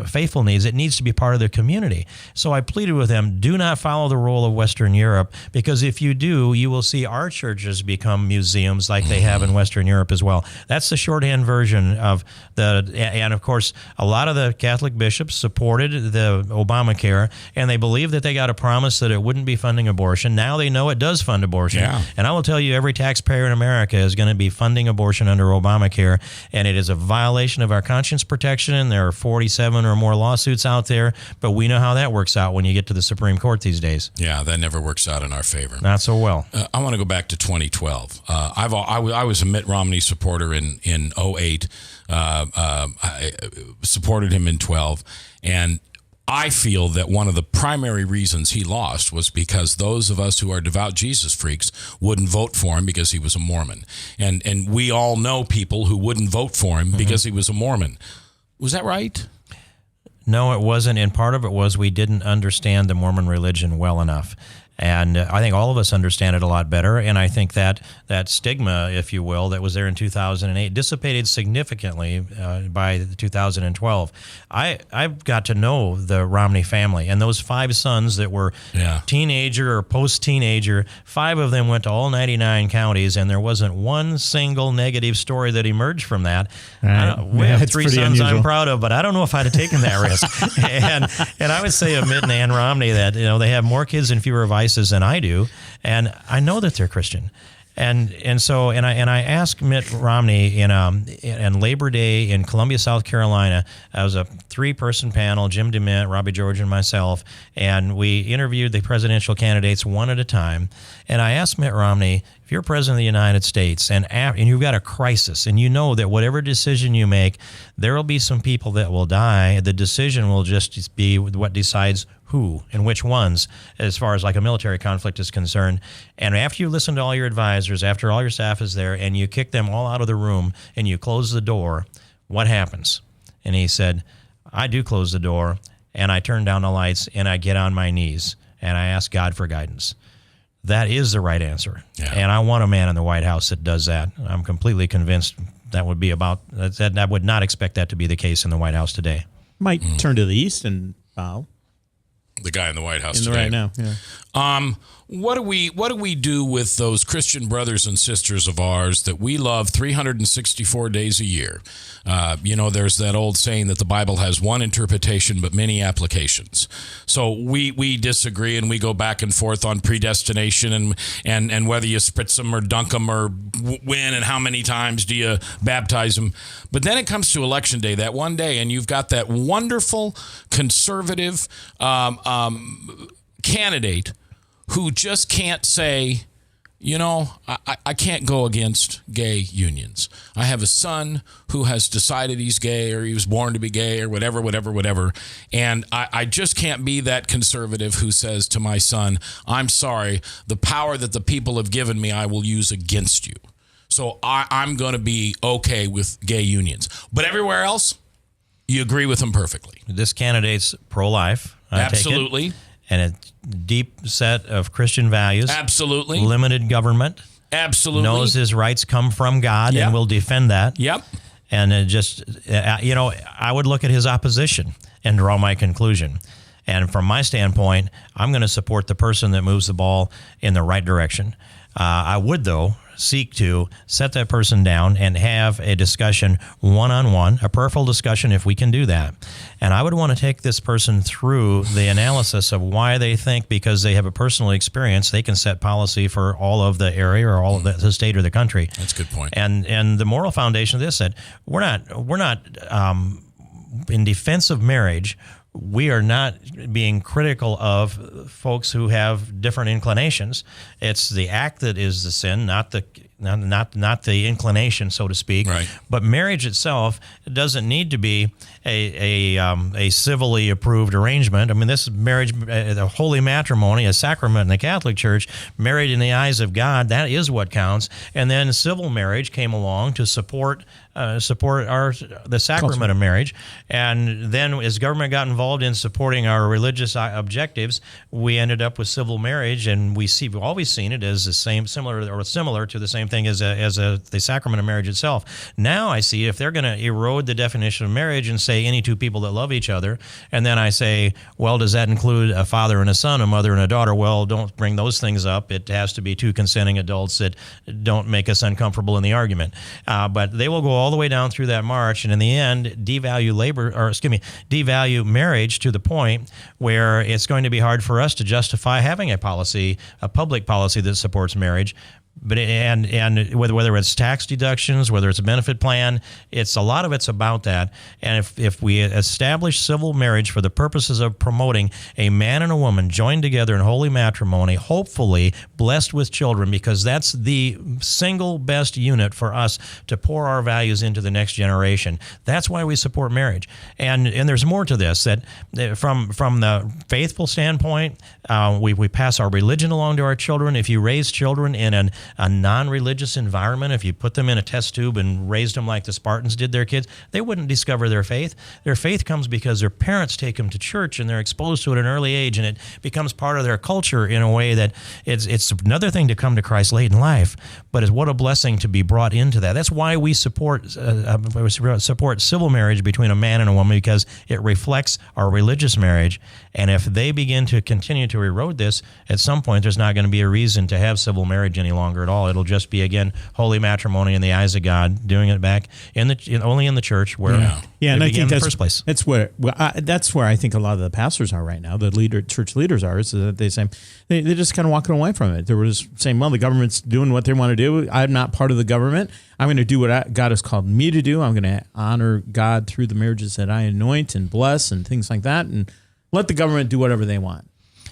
Speaker 3: faithful needs. It needs to be part of their community. So I pleaded with them, do not follow the role of Western Europe, because if you do, you will see our churches become museums like they have in Western Europe as well. That's the shorthand version of and of course, a lot of the Catholic bishops supported the Obamacare, and they believed that they got a promise that it wouldn't be funding abortion. Now they know it does fund abortion.
Speaker 1: Yeah.
Speaker 3: And I will tell you, every taxpayer in America is going to be funding abortion under Obamacare, and it is a violation of our conscience protection, and there are 47 or more lawsuits out there, but we know how that works out when you get to the Supreme Court these days.
Speaker 1: Yeah, that never works out in our favor.
Speaker 3: Not so well.
Speaker 1: I want to go back to 2012. I was a Mitt Romney supporter in 2008. I supported him in 12, and I feel that one of the primary reasons he lost was because those of us who are devout Jesus freaks wouldn't vote for him because he was a Mormon. And we all know people who wouldn't vote for him because he was a Mormon. Was that right?
Speaker 3: No, it wasn't. And part of it was we didn't understand the Mormon religion well enough. And I think all of us understand it a lot better. And I think that stigma, if you will, that was there in 2008 dissipated significantly by 2012. I've got to know the Romney family, and those 5 sons that were teenager or post-teenager, 5 of them went to all 99 counties, and there wasn't one single negative story that emerged from that. We have 3 sons unusual. I'm proud of, but I don't know if I'd have taken that risk. and I would say of Mitt and Ann Romney that they have more kids and fewer vices than I do, and I know that they're Christian. And so I asked Mitt Romney in Labor Day in Columbia, South Carolina. I was a 3-person panel: Jim DeMint, Robbie George, and myself, and we interviewed the presidential candidates one at a time. And I asked Mitt Romney, if you're president of the United States and you've got a crisis, and you know that whatever decision you make, there will be some people that will die. The decision will just be what decides who and which ones, as far as like a military conflict is concerned. And after you listen to all your advisors, after all your staff is there, and you kick them all out of the room and you close the door, what happens? And he said, I do close the door, and I turn down the lights, and I get on my knees, and I ask God for guidance. That is the right answer. Yeah. And I want a man in the White House that does that. I'm completely convinced that would be that I would not expect that to be the case in the White House today.
Speaker 4: Might turn to the east and bow.
Speaker 1: The guy in the White House today.
Speaker 4: Right now, yeah.
Speaker 1: What do we do with those Christian brothers and sisters of ours that we love 364 days a year? There's that old saying that the Bible has one interpretation but many applications. So we disagree and we go back and forth on predestination and whether you spritz them or dunk them or when and how many times do you baptize them. But then it comes to Election Day, that one day, and you've got that wonderful conservative candidate who just can't say, I can't go against gay unions. I have a son who has decided he's gay or he was born to be gay or whatever. And I just can't be that conservative who says to my son, I'm sorry, the power that the people have given me, I will use against you. So I'm going to be okay with gay unions. But everywhere else, you agree with them perfectly.
Speaker 3: This candidate's pro-life.
Speaker 1: Absolutely.
Speaker 3: And a deep set of Christian values.
Speaker 1: Absolutely.
Speaker 3: Limited government.
Speaker 1: Absolutely.
Speaker 3: Knows his rights come from God and will defend that.
Speaker 1: Yep.
Speaker 3: And I would look at his opposition and draw my conclusion. And from my standpoint, I'm going to support the person that moves the ball in the right direction. I would, though, seek to set that person down and have a discussion one-on-one, a prayerful discussion if we can do that. And I would want to take this person through the analysis of why they think, because they have a personal experience, they can set policy for all of the area or all of the state or the country.
Speaker 1: That's a good point.
Speaker 3: And the moral foundation of this said, we're not in defense of marriage. We are not being critical of folks who have different inclinations. It's the act that is the sin, not the inclination, so to speak.
Speaker 1: Right.
Speaker 3: But marriage itself doesn't need to be a civilly approved arrangement. I mean, this marriage, the holy matrimony, a sacrament in the Catholic Church, married in the eyes of God, that is what counts. And then civil marriage came along to support the sacrament of marriage. And then as government got involved in supporting our religious objectives, we ended up with civil marriage, and we've always seen it as similar to the same thing as the sacrament of marriage itself. Now I see if they're going to erode the definition of marriage and say any two people that love each other, and then I say, well, does that include a father and a son, a mother and a daughter? Well, don't bring those things up. It has to be two consenting adults that don't make us uncomfortable in the argument. But they will go all the way down through that march, and in the end, devalue marriage to the point where it's going to be hard for us to justify having a public policy that supports marriage. But and whether it's tax deductions, whether it's a benefit plan, a lot of it's about that. And if we establish civil marriage for the purposes of promoting a man and a woman joined together in holy matrimony, hopefully blessed with children, because that's the single best unit for us to pour our values into the next generation. That's why we support marriage. And there's more to this, that from the faithful standpoint, we pass our religion along to our children. If you raise children in a non-religious environment, if you put them in a test tube and raised them like the Spartans did their kids, they wouldn't discover their faith. Their faith comes because their parents take them to church and they're exposed to it at an early age, and it becomes part of their culture in a way that it's another thing to come to Christ late in life, but it's what a blessing to be brought into that. That's why we support civil marriage between a man and a woman, because it reflects our religious marriage. And if they begin to continue to erode this, at some point there's not going to be a reason to have civil marriage any longer at all. It'll just be, again, holy matrimony in the eyes of God, doing it back only in the church where
Speaker 4: and I think
Speaker 3: in the first place.
Speaker 4: That's where I think a lot of the pastors are right now. The church leaders are, is that they're just kind of walking away from it. They were just saying, well, the government's doing what they want to do. I'm not part of the government. I'm going to do what God has called me to do. I'm going to honor God through the marriages that I anoint and bless and things like that, and let the government do whatever they want.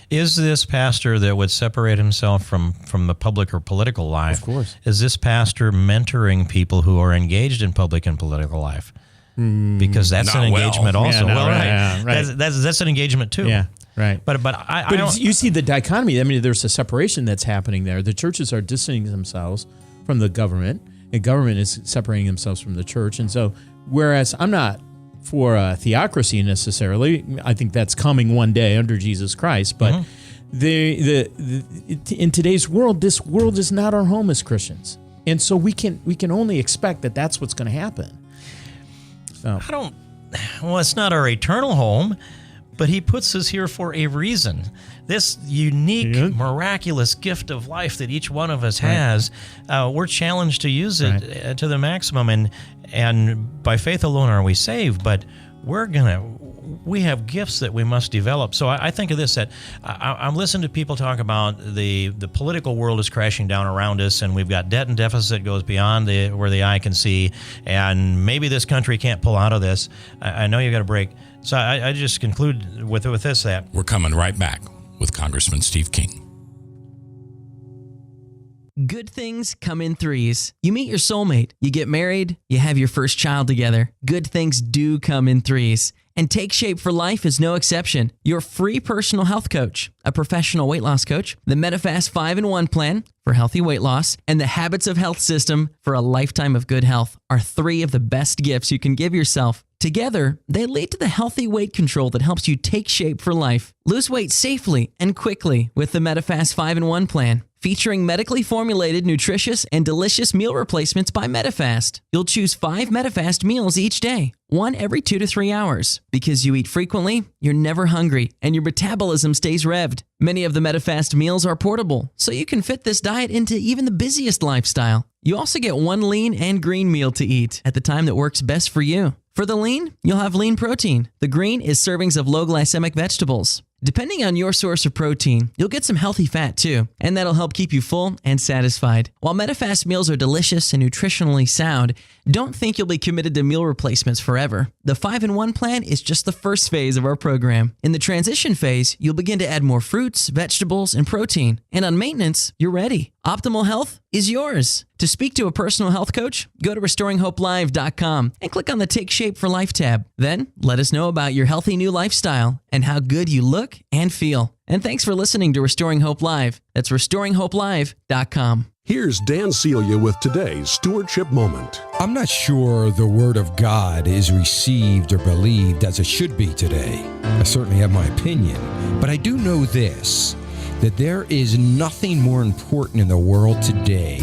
Speaker 3: Is this pastor that would separate himself from the public or political life?
Speaker 4: Of course.
Speaker 3: Is this pastor mentoring people who are engaged in public and political life? Because that's an engagement also.
Speaker 4: Yeah, right.
Speaker 3: That's an engagement too.
Speaker 4: Yeah, right.
Speaker 3: But
Speaker 4: you see the dichotomy. I mean, there's a separation that's happening there. The churches are distancing themselves from the government, and government is separating themselves from the church. And so, whereas I'm not for a theocracy necessarily, I think that's coming one day under Jesus Christ. But in today's world, this world is not our home as Christians, and so we can only expect that that's what's going to happen. So
Speaker 3: it's not our eternal home, but he puts us here for a reason. This unique, miraculous gift of life that each one of us has, we're challenged to use it to the maximum. And by faith alone are we saved, but we have gifts that we must develop. So I think of this, that I'm listening to people talk about the political world is crashing down around us, and we've got debt and deficit goes beyond where the eye can see, and maybe this country can't pull out of this. I know you got a break. So I just conclude with this, that
Speaker 1: we're coming right back with Congressman Steve King.
Speaker 9: Good things come in threes. You meet your soulmate, you get married, you have your first child together. Good things do come in threes. And Take Shape for Life is no exception. Your free personal health coach, a professional weight loss coach, the Medifast 5-in-1 plan for healthy weight loss, and the Habits of Health system for a lifetime of good health are three of the best gifts you can give yourself. Together, they lead to the healthy weight control that helps you take shape for life. Lose weight safely and quickly with the Medifast 5-in-1 plan, featuring medically formulated, nutritious, and delicious meal replacements by Medifast. You'll choose 5 Medifast meals each day, one every 2 to 3 hours. Because you eat frequently, you're never hungry, and your metabolism stays revved. Many of the Medifast meals are portable, so you can fit this diet into even the busiest lifestyle. You also get one lean and green meal to eat at the time that works best for you. For the lean, you'll have lean protein. The green is servings of low glycemic vegetables. Depending on your source of protein, you'll get some healthy fat too, and that'll help keep you full and satisfied. While Medifast meals are delicious and nutritionally sound, don't think you'll be committed to meal replacements forever. The 5-in-1 plan is just the first phase of our program. In the transition phase, you'll begin to add more fruits, vegetables, and protein. And on maintenance, you're ready. Optimal health is yours. To speak to a personal health coach, go to RestoringHopeLive.com and click on the Take Shape for Life tab. Then let us know about your healthy new lifestyle and how good you look and feel. And thanks for listening to Restoring Hope Live. That's RestoringHopeLive.com.
Speaker 14: Here's Dan Celia with today's Stewardship Moment.
Speaker 15: I'm not sure the Word of God is received or believed as it should be today. I certainly have my opinion, but I do know this, that there is nothing more important in the world today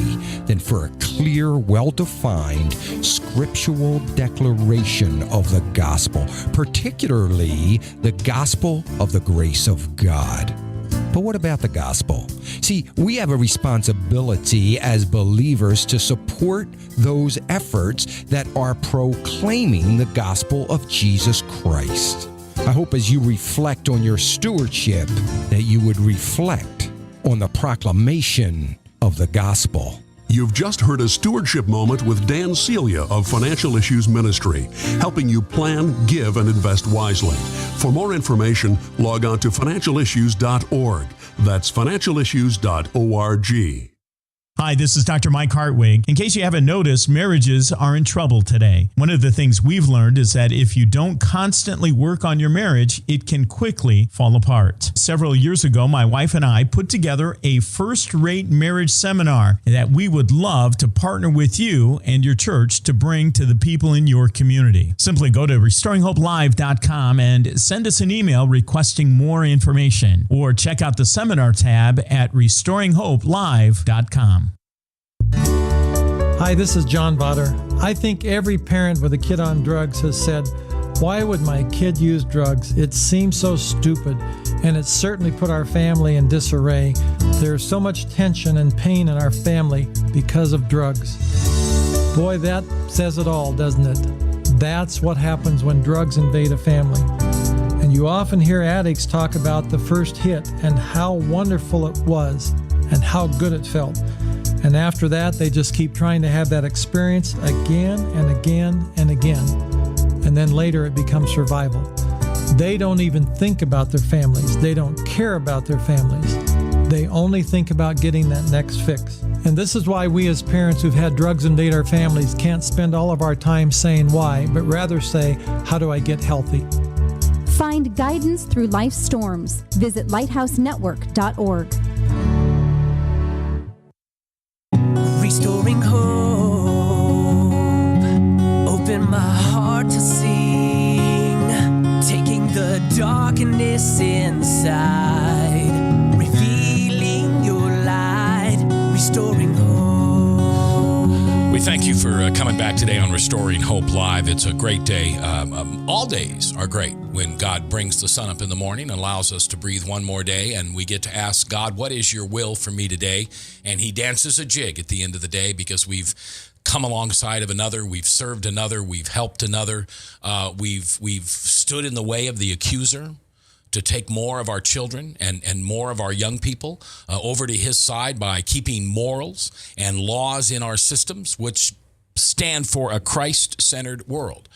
Speaker 15: than for a clear, well-defined, scriptural declaration of the gospel, particularly the gospel of the grace of God. But what about the gospel? See, we have a responsibility as believers to support those efforts that are proclaiming the gospel of Jesus Christ. I hope as you reflect on your stewardship that you would reflect on the proclamation of the gospel.
Speaker 14: You've just heard a Stewardship Moment with Dan Celia of Financial Issues Ministry, helping you plan, give, and invest wisely. For more information, log on to financialissues.org. That's financialissues.org.
Speaker 4: Hi, this is Dr. Mike Hartwig. In case you haven't noticed, marriages are in trouble today. One of the things we've learned is that if you don't constantly work on your marriage, it can quickly fall apart. Several years ago, my wife and I put together a first-rate marriage seminar that we would love to partner with you and your church to bring to the people in your community. Simply go to RestoringHopeLive.com and send us an email requesting more information, or check out the seminar tab at RestoringHopeLive.com.
Speaker 10: Hi, this is John Botter. I think every parent with a kid on drugs has said, why would my kid use drugs? It seems so stupid, and it certainly put our family in disarray. There's so much tension and pain in our family because of drugs. Boy, that says it all, doesn't it? That's what happens when drugs invade a family. And you often hear addicts talk about the first hit and how wonderful it was and how good it felt. And after that, they just keep trying to have that experience again and again and again. And then later it becomes survival. They don't even think about their families. They don't care about their families. They only think about getting that next fix. And this is why we as parents who've had drugs invade our families can't spend all of our time saying why, but rather say, how do I get healthy?
Speaker 11: Find guidance through life's storms. Visit lighthousenetwork.org.
Speaker 2: Restoring hope, open my heart to sing, taking the darkness inside, revealing your light, restoring hope.
Speaker 1: We thank you for coming back today on Restoring Hope Live. It's a great day. All days are great when God brings the sun up in the morning and allows us to breathe one more day, and we get to ask God, what is your will for me today? And he dances a jig at the end of the day because we've come alongside of another, we've served another, we've helped another, we've stood in the way of the accuser to take more of our children and more of our young people over to his side by keeping morals and laws in our systems, which stand for a Christ-centered world.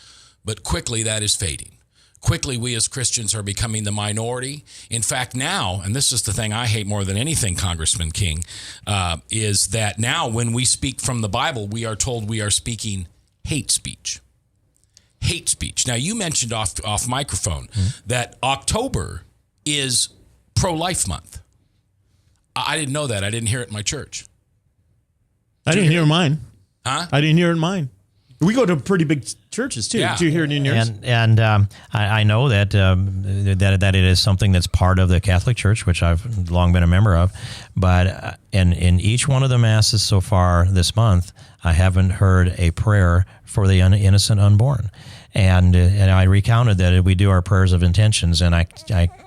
Speaker 1: But quickly that is fading. Quickly we as Christians are becoming the minority. In fact, now, and this is the thing I hate more than anything, Congressman King, is that now when we speak from the Bible, we are told we are speaking hate speech. Hate speech. Now, you mentioned off microphone that October is pro-life month. I didn't know that. I didn't hear it in my church.
Speaker 4: I didn't hear mine.
Speaker 1: Huh?
Speaker 4: I didn't hear it in mine. We go to pretty big churches too.
Speaker 1: Yeah.
Speaker 4: Did you hear it in yours?
Speaker 3: And I know that that it is something that's part of the Catholic Church, which I've long been a member of. But in each one of the masses so far this month, I haven't heard a prayer for the innocent unborn. And I recounted that we do our prayers of intentions, and I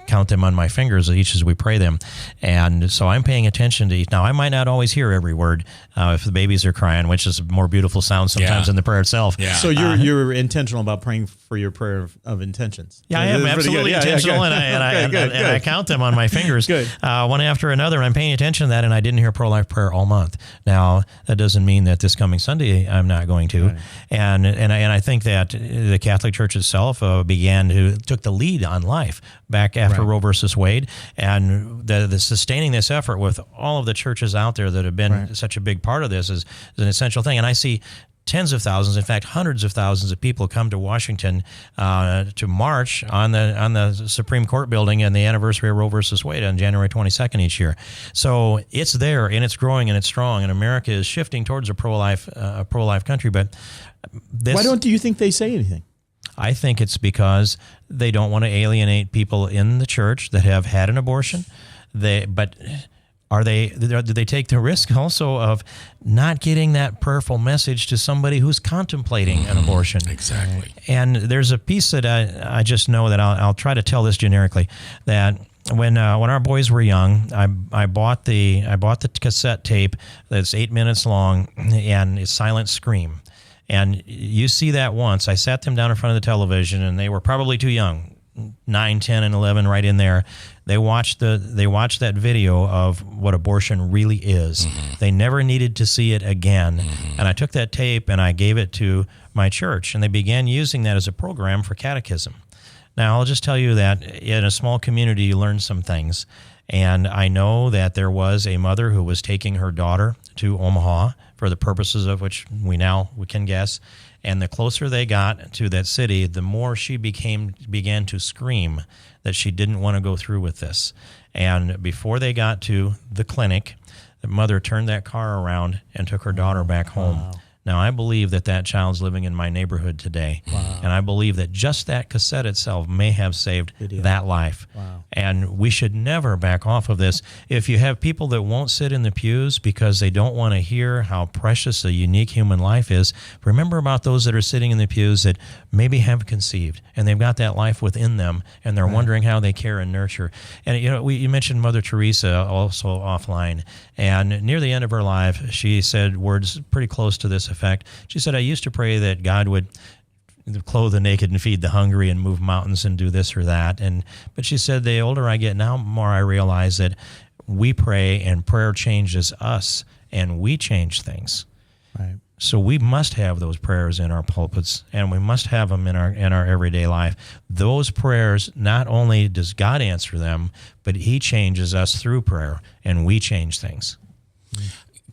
Speaker 3: count them on my fingers each as we pray them. And so I'm paying attention to each. Now, I might not always hear every word if the babies are crying, which is a more beautiful sound sometimes than the prayer itself.
Speaker 4: Yeah. So you're intentional about praying for your prayer of intentions.
Speaker 3: Yeah, I am absolutely intentional, and I count them on my fingers one after another, and I'm paying attention to that, and I didn't hear pro-life prayer all month. Now, that doesn't mean that this coming Sunday I'm not going to. Right. And I think that the Catholic Church itself took the lead on life back after Roe versus Wade, and the sustaining this effort with all of the churches out there that have been such a big part of this is an essential thing. And I see tens of thousands, in fact, hundreds of thousands of people come to Washington to march on the Supreme Court building and the anniversary of Roe versus Wade on January 22nd each year. So it's there, and it's growing, and it's strong, and America is shifting towards a pro-life country. But
Speaker 4: why don't you think they say anything?
Speaker 3: I think it's because they don't want to alienate people in the church that have had an abortion. Do they take the risk also of not getting that prayerful message to somebody who's contemplating an abortion?
Speaker 1: Exactly.
Speaker 3: And there's a piece that I just know that I'll try to tell this generically, that when our boys were young, I bought the cassette tape that's 8 minutes long and it's Silent Scream. And you see that once. I sat them down in front of the television, and they were probably too young, 9, 10, and 11, right in there. They watched that video of what abortion really is. Mm-hmm. They never needed to see it again. Mm-hmm. And I took that tape and I gave it to my church, and they began using that as a program for catechism. Now, I'll just tell you that in a small community, you learn some things. And I know that there was a mother who was taking her daughter to Omaha for the purposes of which we can guess. And the closer they got to that city, the more she began to scream that she didn't want to go through with this. And before they got to the clinic, the mother turned that car around and took her daughter back home. Wow. Now, I believe that child's living in my neighborhood today. Wow. And I believe that just that cassette itself may have saved that life. Wow. And we should never back off of this. If you have people that won't sit in the pews because they don't want to hear how precious a unique human life is, remember about those that are sitting in the pews that maybe have conceived, and they've got that life within them, and they're wondering how they care and nurture. And, you mentioned Mother Teresa also offline. And near the end of her life, she said words pretty close to this effect. She said, I used to pray that God would clothe the naked and feed the hungry and move mountains and do this or that. But she said, the older I get now, more I realize that we pray and prayer changes us and we change things. Right. So we must have those prayers in our pulpits, and we must have them in our everyday life. Those prayers, not only does God answer them, but he changes us through prayer, and we change things.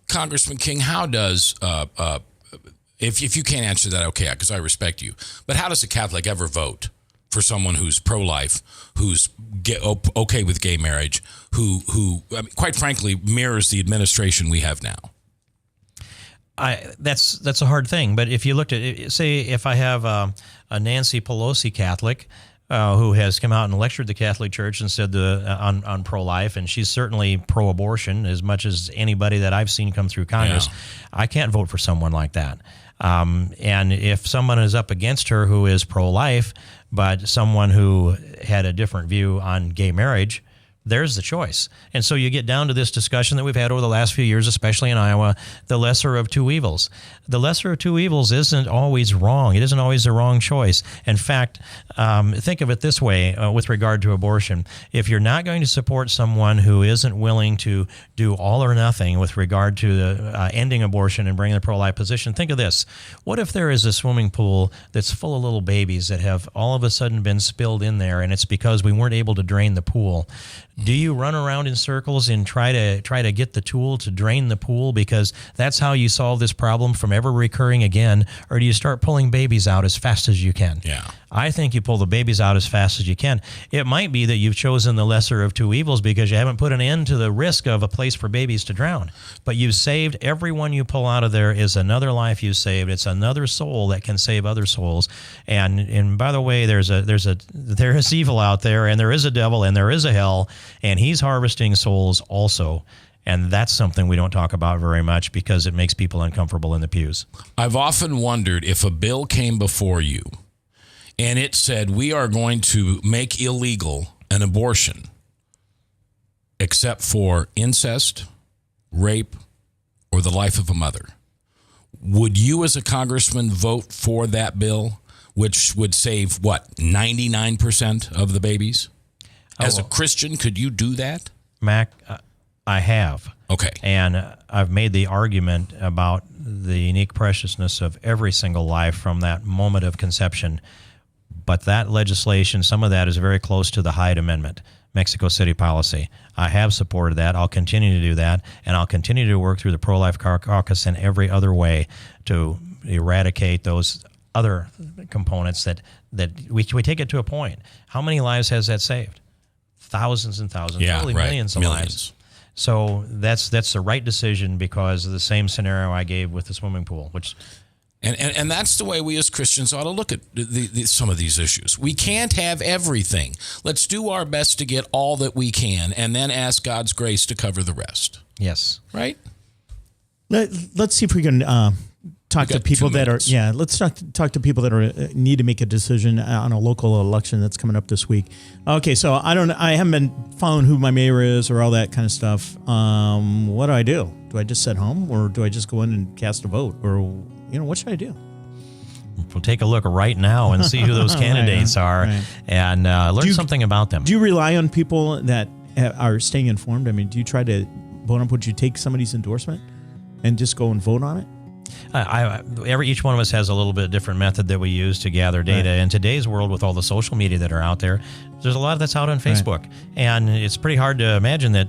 Speaker 1: Congressman King, how does, if you can't answer that, okay, because I respect you, but how does a Catholic ever vote for someone who's pro-life, who's okay with gay marriage, who I mean, quite frankly, mirrors the administration we have now?
Speaker 3: That's a hard thing. But if you looked at it, say if I have a Nancy Pelosi Catholic who has come out and lectured the Catholic Church and said on pro-life, and she's certainly pro-abortion as much as anybody that I've seen come through Congress, I can't vote for someone like that. And if someone is up against her who is pro-life, but someone who had a different view on gay marriage, there's the choice. And so you get down to this discussion that we've had over the last few years, especially in Iowa, the lesser of two evils. The lesser of two evils isn't always wrong. It isn't always the wrong choice. In fact, think of it this way with regard to abortion. If you're not going to support someone who isn't willing to do all or nothing with regard to the ending abortion and bringing the pro-life position, think of this. What if there is a swimming pool that's full of little babies that have all of a sudden been spilled in there, and it's because we weren't able to drain the pool? Do you run around in circles and try to get the tool to drain the pool because that's how you solve this problem from ever recurring again? Or do you start pulling babies out as fast as you can?
Speaker 1: Yeah.
Speaker 3: I think you pull the babies out as fast as you can. It might be that you've chosen the lesser of two evils because you haven't put an end to the risk of a place for babies to drown. But you've saved everyone you pull out of there is another life you saved. It's another soul that can save other souls. And by the way, there is evil out there, and there is a devil, and there is a hell, and he's harvesting souls also. And that's something we don't talk about very much because it makes people uncomfortable in the pews.
Speaker 1: I've often wondered if a bill came before you and it said, we are going to make illegal an abortion except for incest, rape, or the life of a mother. Would you as a congressman vote for that bill, which would save, what, 99% of the babies? As a Christian, could you do that?
Speaker 3: Mac, I have.
Speaker 1: Okay.
Speaker 3: And I've made the argument about the unique preciousness of every single life from that moment of conception. But that legislation, some of that is very close to the Hyde Amendment, Mexico City policy. I have supported that. I'll continue to do that. And I'll continue to work through the pro-life caucus in every other way to eradicate those other components that we take it to a point. How many lives has that saved? Thousands and thousands, probably millions of lives. So that's the right decision because of the same scenario I gave with the swimming pool, which...
Speaker 1: And that's the way we as Christians ought to look at some of these issues. We can't have everything. Let's do our best to get all that we can and then ask God's grace to cover the rest.
Speaker 3: Yes.
Speaker 1: Right?
Speaker 4: Let's see if we can talk to people that are let's talk to people that are need to make a decision on a local election that's coming up this week. Okay, so I haven't been following who my mayor is or all that kind of stuff. What do I do? Do I just sit home or do I just go in and cast a vote, or what should I do?
Speaker 3: We'll take a look right now and see who those candidates are and learn something about them.
Speaker 4: Do you rely on people that are staying informed? I mean, do you try to vote on? Would you take somebody's endorsement and just go and vote on it?
Speaker 3: Each one of us has a little bit different method that we use to gather data. In today's world, with all the social media that are out there, there's a lot that's out on Facebook, and it's pretty hard to imagine that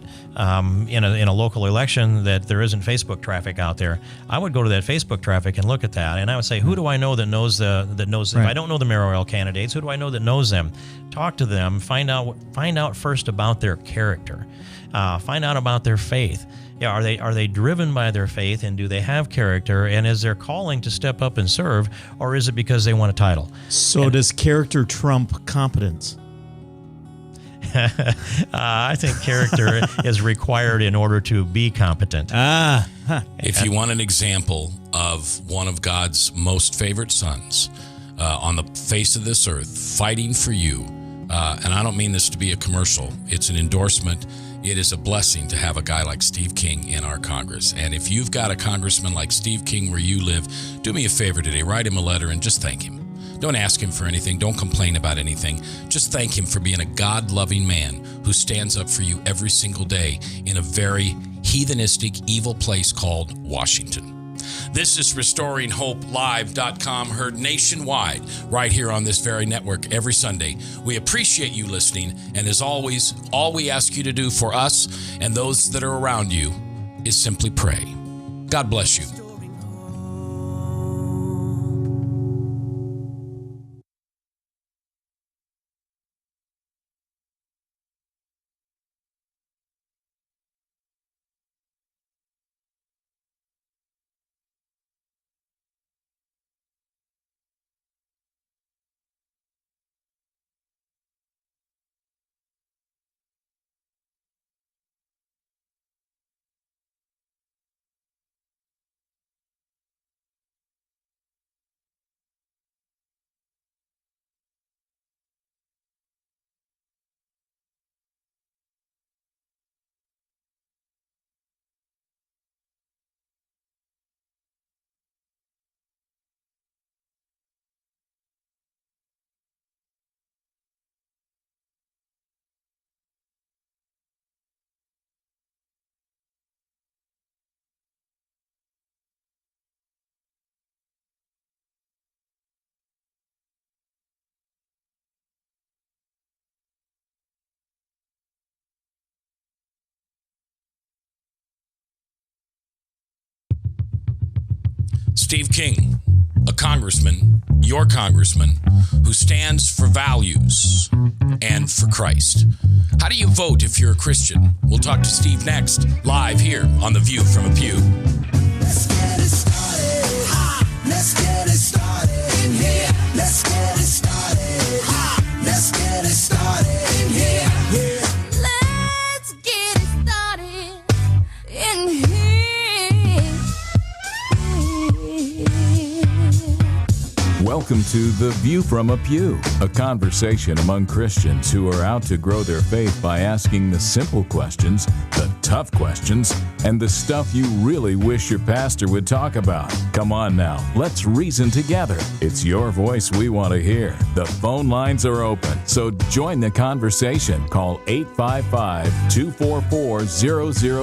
Speaker 3: in a local election that there isn't Facebook traffic out there. I would go to that Facebook traffic and look at that, and I would say, who do I know that knows If I don't know the mayoral candidates, who do I know that knows them? Talk to them. Find out first about their character. Find out about their faith. Yeah, are they driven by their faith, and do they have character, and is their calling to step up and serve, or is it because they want a title?
Speaker 4: So does character trump competence?
Speaker 3: I think character is required in order to be competent.
Speaker 1: If you want an example of one of God's most favorite sons on the face of this earth fighting for you, and I don't mean this to be a commercial, it's an endorsement. It is a blessing to have a guy like Steve King in our Congress. And if you've got a congressman like Steve King where you live, do me a favor today. Write him a letter and just thank him. Don't ask him for anything. Don't complain about anything. Just thank him for being a God-loving man who stands up for you every single day in a very heathenistic, evil place called Washington. This is RestoringHopeLive.com, heard nationwide right here on this very network every Sunday. We appreciate you listening, and as always, all we ask you to do for us and those that are around you is simply pray. God bless you. Steve King, a congressman, your congressman, who stands for values and for Christ. How do you vote if you're a Christian? We'll talk to Steve next, live here on The View from a Pew.
Speaker 2: Let's get it started. Let's get it started in here. Let's get it started. Let's get it started in here. Let's get it started in here.
Speaker 19: Welcome to The View from a Pew, a conversation among Christians who are out to grow their faith by asking the simple questions, the tough questions, and the stuff you really wish your pastor would talk about. Come on now, let's reason together. It's your voice we want to hear. The phone lines are open, so join the conversation. Call 855-244-00